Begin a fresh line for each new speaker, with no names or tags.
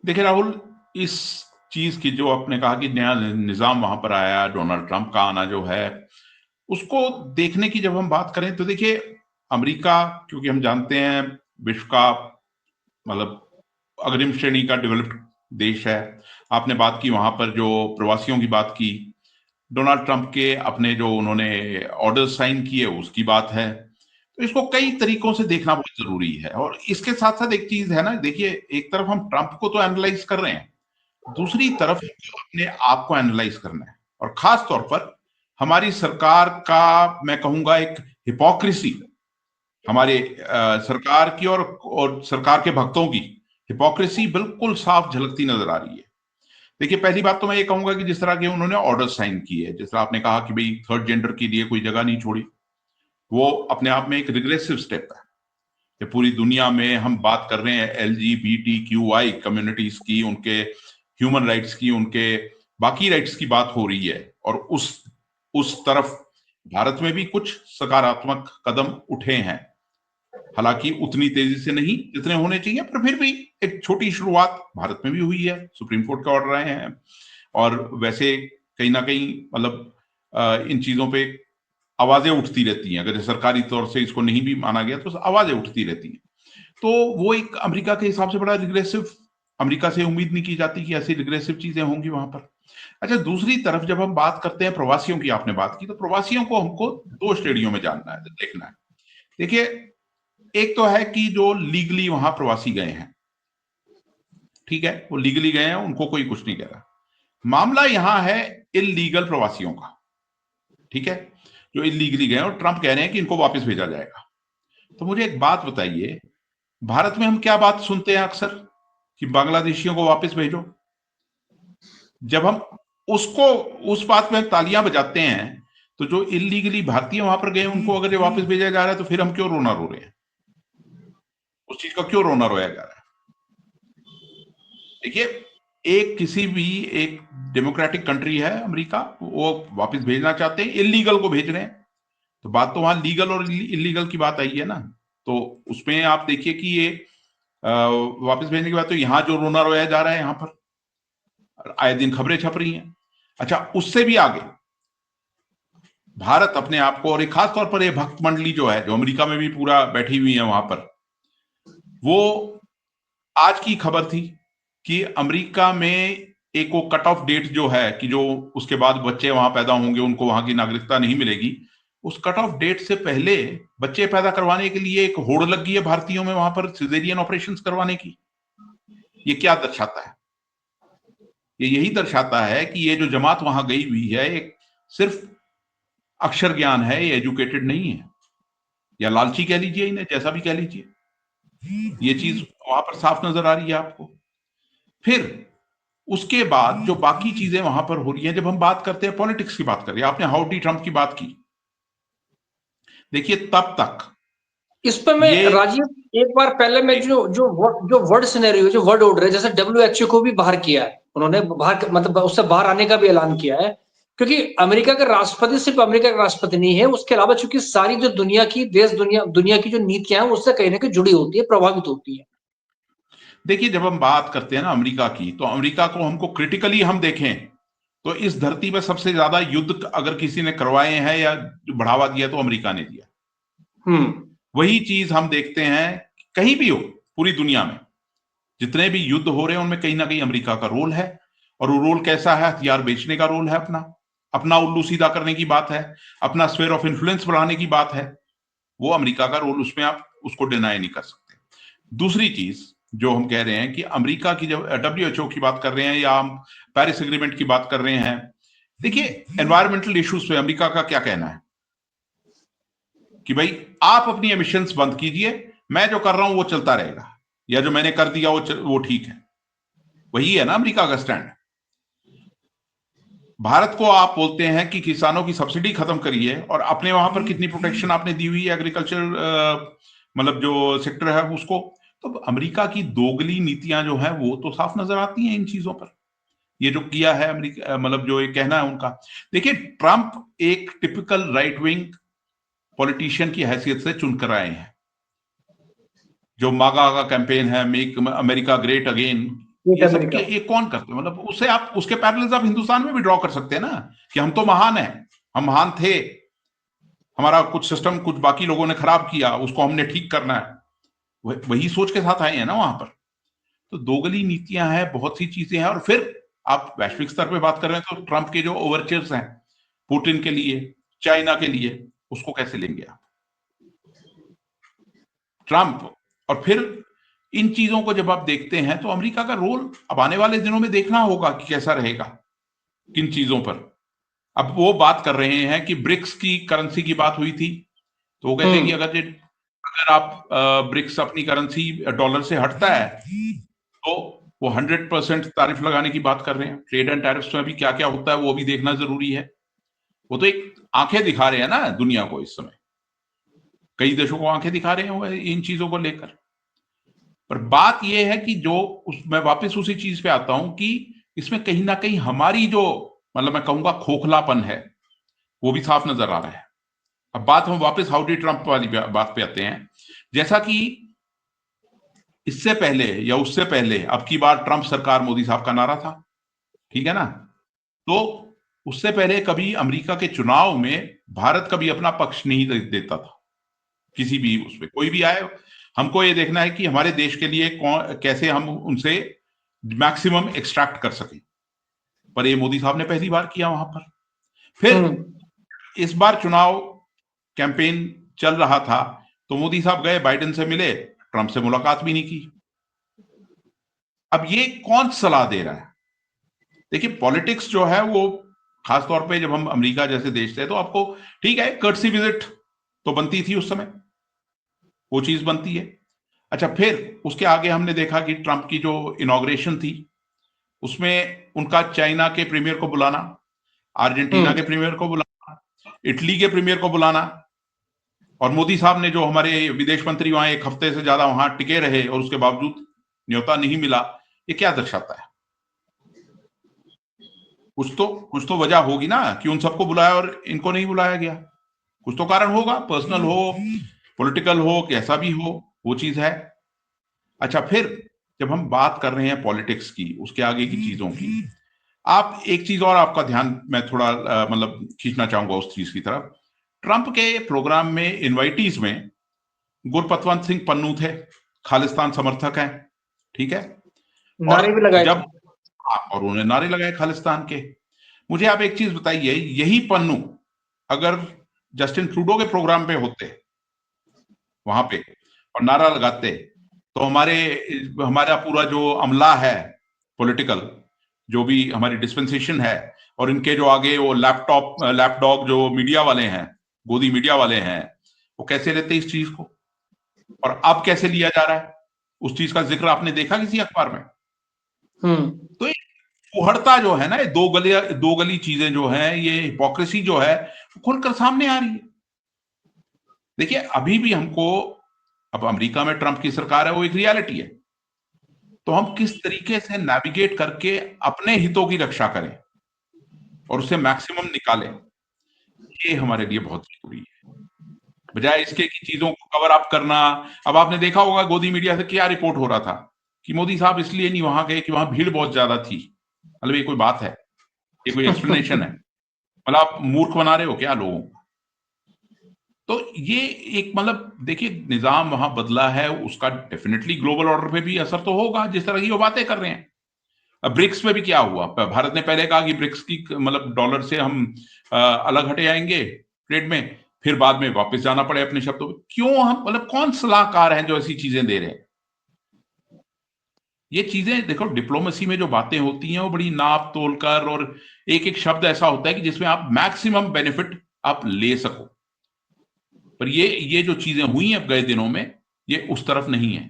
देखिए राहुल, इस चीज की जो आपने कहा कि नया निजाम वहां पर आया, डोनाल्ड ट्रंप का आना जो है, उसको देखने की जब हम बात करें तो देखिए, अमेरिका, क्योंकि हम जानते हैं विश्व का मतलब अग्रिम श्रेणी का डेवलप्ड देश है। आपने बात की वहां पर जो प्रवासियों की बात की, डोनाल्ड ट्रंप के अपने जो उन्होंने ऑर्डर साइन किए उसकी बात है। तो इसको कई तरीकों से देखना बहुत जरूरी है। और इसके साथ साथ एक चीज है ना, देखिए, एक तरफ हम ट्रंप को तो एनालाइज कर रहे हैं, दूसरी तरफ हमको अपने आप को एनालाइज करना है। और खास तौर पर हमारी सरकार का, मैं कहूंगा, एक हिपोक्रेसी, हमारे सरकार की और सरकार के भक्तों की हिपोक्रेसी बिल्कुल साफ झलकती नजर आ रही है। देखिए, पहली बात तो मैं ये कहूंगा कि जिस तरह के उन्होंने ऑर्डर साइन किए, जिस तरह आपने कहा कि भाई थर्ड जेंडर के लिए कोई जगह नहीं छोड़ी, वो अपने आप में एक रिग्रेसिव स्टेप है। कि पूरी दुनिया में हम बात कर रहे हैं LGBTQI कम्युनिटीज की, उनके ह्यूमन राइट्स की, उनके बाकी राइट्स की बात हो रही है। और उस तरफ भारत में भी कुछ सकारात्मक कदम उठे हैं, हालांकि उतनी तेजी से नहीं जितने होने चाहिए, पर फिर भी एक छोटी शुरुआत भारत में भी हुई है। सुप्रीम कोर्ट के ऑर्डर आए हैं, और वैसे कहीं ना कहीं मतलब इन चीजों पे आवाजें उठती रहती हैं। अगर सरकारी तौर से इसको नहीं भी माना गया तो आवाजें उठती रहती हैं। तो वो एक अमेरिका के हिसाब से बड़ा रिग्रेसिव, अमेरिका से उम्मीद नहीं की जाती कि ऐसी रिग्रेसिव चीजें होंगी वहां पर। अच्छा, दूसरी तरफ जब हम बात करते हैं प्रवासियों की, आपने बात की, तो प्रवासियों को हमको दो श्रेणियों में जानना है, देखना है। देखिए, एक तो है कि जो लीगली वहां प्रवासी गए हैं, ठीक है, वो लीगली गए हैं, उनको कोई कुछ नहीं कह रहा। मामला यहां है इलीगल प्रवासियों का, ठीक है, जो इलीगली गए और ट्रंप कह रहे हैं कि इनको वापस भेजा जाएगा। तो मुझे एक बात बताइए, भारत में हम क्या बात सुनते हैं अक्सर कि बांग्लादेशियों को वापस भेजो। जब हम उसको उस बात में तालियां बजाते हैं, तो जो इलीगली भारतीय वहां पर गए उनको अगर ये वापस भेजा जा रहा है, तो फिर हम क्यों रोना रो रहे हैं? उस चीज का क्यों रोना रोया जा रहा है? देखिए, एक किसी भी एक डेमोक्रेटिक कंट्री है अमेरिका, वो वापस भेजना चाहते हैं, इलीगल को भेज रहे हैं। तो बात तो वहां लीगल और इलीगल की बात आई है ना। तो उसमें आप देखिए कि ये वापस भेजने के बाद तो यहां जो रोना रोया जा रहा है, यहां पर आए दिन खबरें छप रही हैं। अच्छा, उससे भी आगे भारत अपने आप को, और एक खास तौर पर ये भक्त मंडली जो है, जो अमेरिका में भी पूरा बैठी हुई है वहां पर, वो आज की खबर थी कि अमेरिका में एक वो कट ऑफ डेट जो है कि जो उसके बाद बच्चे वहां पैदा होंगे उनको वहां की नागरिकता नहीं मिलेगी, उस कट ऑफ डेट से पहले बच्चे पैदा करवाने के लिए एक होड़ लग गई है भारतीयों में वहां पर सिजेरियन ऑपरेशंस करवाने की। ये क्या दर्शाता है? ये यही दर्शाता है कि ये जो जमात वहां गई हुई है, एक सिर्फ अक्षर ज्ञान है, ये एजुकेटेड नहीं है, या लालची कह लीजिए इन्हें, जैसा भी कह लीजिए। ये चीज वहां पर साफ नजर आ रही है आपको। फिर उसके बाद जो बाकी चीजें वहां पर हो रही हैं, जब हम बात करते हैं पॉलिटिक्स की, बात करें, आपने हाउडी ट्रंप की बात की, देखिए तब तक
इस पर मैं
ये
राजीव एक बार पहले मैं जो वर्ड सिनेरियो जो वर्ड ऑर्डर है, जैसे WHO को भी बाहर किया है उन्होंने, बाहर मतलब उससे बाहर आने का भी ऐलान किया है, क्योंकि अमेरिका के राष्ट्रपति सिर्फ अमेरिका के राष्ट्रपति नहीं है, उसके अलावा चूंकि सारी जो दुनिया की दुनिया की जो नीतियां हैं उससे कहीं ना कहीं जुड़ी होती है, प्रभावित होती है।
देखिए, जब हम बात करते हैं ना अमेरिका की, तो अमेरिका को हमको क्रिटिकली हम देखें तो इस धरती पर सबसे ज्यादा युद्ध अगर किसी ने करवाए हैं या बढ़ावा दिया तो अमेरिका ने दिया।
हम्म।
वही चीज हम देखते हैं कहीं भी हो पूरी दुनिया में, जितने भी युद्ध हो रहे हैं उनमें कहीं ना कहीं अमेरिका का रोल है। और वो रोल कैसा है? हथियार बेचने का रोल है, अपना अपना उल्लू सीधा करने की बात है, अपना स्फीयर ऑफ इन्फ्लुएंस बढ़ाने की बात है। वो अमेरिका का रोल, उसमें आप उसको डिनाई नहीं कर सकते। दूसरी चीज जो हम कह रहे हैं कि अमेरिका की, जब WHO की बात कर रहे हैं या हम पेरिस एग्रीमेंट की बात कर रहे हैं, देखिए, एनवायरमेंटल इश्यूज पे अमेरिका का क्या कहना है कि भाई आप अपनी एमिशंस बंद कीजिए, मैं जो कर रहा हूं वो चलता रहेगा, या जो मैंने कर दिया वो ठीक है। वही है ना अमेरिका का स्टैंड। भारत को आप बोलते हैं कि किसानों की सब्सिडी खत्म करिए, और अपने वहां पर कितनी प्रोटेक्शन आपने दी हुई है एग्रीकल्चर, मतलब जो सेक्टर है उसको। तो अमेरिका की दोगली नीतियां जो है वो तो साफ नजर आती हैं इन चीजों पर। ये जो किया है अमेरिका, मतलब जो ये कहना है उनका, देखिए, ट्रंप एक टिपिकल राइट विंग पॉलिटिशियन की हैसियत से चुनकर आए हैं। जो मागा का कैंपेन है, मेक अमेरिका ग्रेट अगेन, ये सब ये कौन करते हैं? मतलब उससे आप उसके पैरेलल्स आप हिंदुस्तान में भी ड्रॉ कर सकते हैं ना, कि हम तो महान हैं, हम महान थे, हमारा कुछ सिस्टम कुछ बाकी लोगों ने खराब किया, उसको हमने ठीक करना है। वही सोच के साथ आए हैं ना वहां पर। तो दोगली नीतियां हैं, बहुत सी चीजें हैं। और फिर आप वैश्विक स्तर पे बात कर रहे हैं तो ट्रंप के जो ओवरचर्स हैं पुतिन के लिए, चाइना के लिए, उसको कैसे लेंगे आप ट्रंप? और फिर इन चीजों को जब आप देखते हैं तो अमेरिका का रोल अब आने वाले दिनों में देखना होगा कि कैसा रहेगा किन चीजों पर। अब वो बात कर रहे हैं कि ब्रिक्स की करेंसी की बात हुई थी, तो वो कहते हैं कि अगर आप ब्रिक्स अपनी करेंसी डॉलर से हटता है तो वो 100% तारीफ लगाने की बात कर रहे हैं। ट्रेड एंड टैरिफ्स में भी क्या क्या होता है वो भी देखना जरूरी है। वो तो एक आंखें दिखा रहे हैं ना दुनिया को, इस समय कई देशों को आंखें दिखा रहे हैं इन चीजों को लेकर। पर बात यह है कि मैं वापस उसी चीज पे आता हूं कि इसमें कहीं ना कहीं हमारी जो मतलब मैं कहूंगा खोखलापन है वो भी साफ नजर आ रहा है। अब बात हम वापस हाउडी ट्रंप वाली बात पे आते हैं। जैसा कि इससे पहले या उससे पहले अब की बार ट्रंप सरकार मोदी साहब का नारा था, ठीक है ना? तो उससे पहले कभी अमेरिका के चुनाव में भारत कभी अपना पक्ष नहीं देता था किसी भी उसमें। कोई भी आए, हमको ये देखना है कि हमारे देश के लिए कैसे हम उनसे मैक्सिमम एक्सट्रैक्ट कर सकें। पर ये मोदी साहब ने पहली बार किया वहां पर। फिर इस बार चुनाव कैंपेन चल रहा था तो मोदी साहब गए, बाइडेन से मिले, ट्रंप से मुलाकात भी नहीं की। अब ये कौन सलाह दे रहा है? देखिए पॉलिटिक्स जो है वो खासतौर पे जब हम अमेरिका जैसे देश थे तो आपको ठीक है कर्टसी विजिट तो बनती थी उस समय, वो चीज बनती है। अच्छा, फिर उसके आगे हमने देखा कि ट्रंप की जो इनॉग्रेशन थी उसमें उनका चाइना के प्रीमियर को बुलाना, अर्जेंटीना के प्रीमियर को बुलाना, इटली के प्रीमियर को बुलाना, और मोदी साहब ने जो हमारे विदेश मंत्री वहां एक हफ्ते से ज्यादा वहां टिके रहे और उसके बावजूद न्योता नहीं मिला, ये क्या दर्शाता है? कुछ तो वजह होगी ना कि उन सबको बुलाया और इनको नहीं बुलाया गया। कुछ तो कारण होगा, पर्सनल हो, पॉलिटिकल हो, कैसा भी हो, वो चीज है। अच्छा, फिर जब हम बात कर रहे हैं पॉलिटिक्स की, उसके आगे की चीजों की, आप एक चीज और आपका ध्यान मैं थोड़ा मतलब खींचना चाहूंगा उस चीज की तरफ। ट्रंप के प्रोग्राम में इनवाइटीज में गुरपतवंत सिंह पन्नू थे, खालिस्तान समर्थक हैं, ठीक है?
नारे भी लगाए
जब और उन्होंने नारे लगाए खालिस्तान के। मुझे आप एक चीज बताइए, यही पन्नू अगर जस्टिन ट्रूडो के प्रोग्राम पे होते वहां पे और नारा लगाते तो हमारा पूरा जो अमला है पॉलिटिकल, जो भी हमारी डिस्पेंसेशन है, और इनके जो आगे वो लैपडॉग जो मीडिया वाले हैं, गोदी मीडिया वाले हैं, वो कैसे लेते इस चीज को? और अब कैसे लिया जा रहा है? उस चीज का जिक्र आपने देखा किसी अखबार में? तो फुहड़ता जो है ना, ये दो गली चीजें जो है, ये हिपोक्रेसी जो है खुलकर सामने आ रही है। देखिए अभी भी हमको, अब अमेरिका में ट्रंप की सरकार है, वो एक रियलिटी है, तो हम किस तरीके से नेविगेट करके अपने हितों की रक्षा करें और उससे मैक्सिमम निकालें, ये हमारे लिए बहुत जरूरी है, बजाय इसके कि चीजों को कवर अप करना। अब आपने देखा होगा गोदी मीडिया से क्या रिपोर्ट हो रहा था कि मोदी साहब इसलिए नहीं वहां गए कि वहां भीड़ बहुत ज्यादा थी। मतलब ये कोई बात है? ये कोई एक्सप्लेनेशन है? मतलब आप मूर्ख बना रहे हो क्या लोगों को? तो ये एक मतलब देखिए निजाम वहां बदला है, उसका डेफिनेटली ग्लोबल ऑर्डर पे भी असर तो होगा जिस तरह की वो बातें कर रहे हैं। अब ब्रिक्स में भी क्या हुआ? भारत ने पहले कहा कि ब्रिक्स की मतलब डॉलर से हम अलग हटे आएंगे ट्रेड में, फिर बाद में वापस जाना पड़े अपने शब्दों पे। क्यों? हम मतलब कौन सलाहकार हैं जो ऐसी चीजें दे रहे हैं? ये चीजें देखो, डिप्लोमेसी में जो बातें होती हैं वो बड़ी नाप तोल कर, और एक एक शब्द ऐसा होता है कि जिसमें आप मैक्सिमम बेनिफिट आप ले सको। पर ये जो चीजें हुई हैं अब गए दिनों में, ये उस तरफ नहीं है।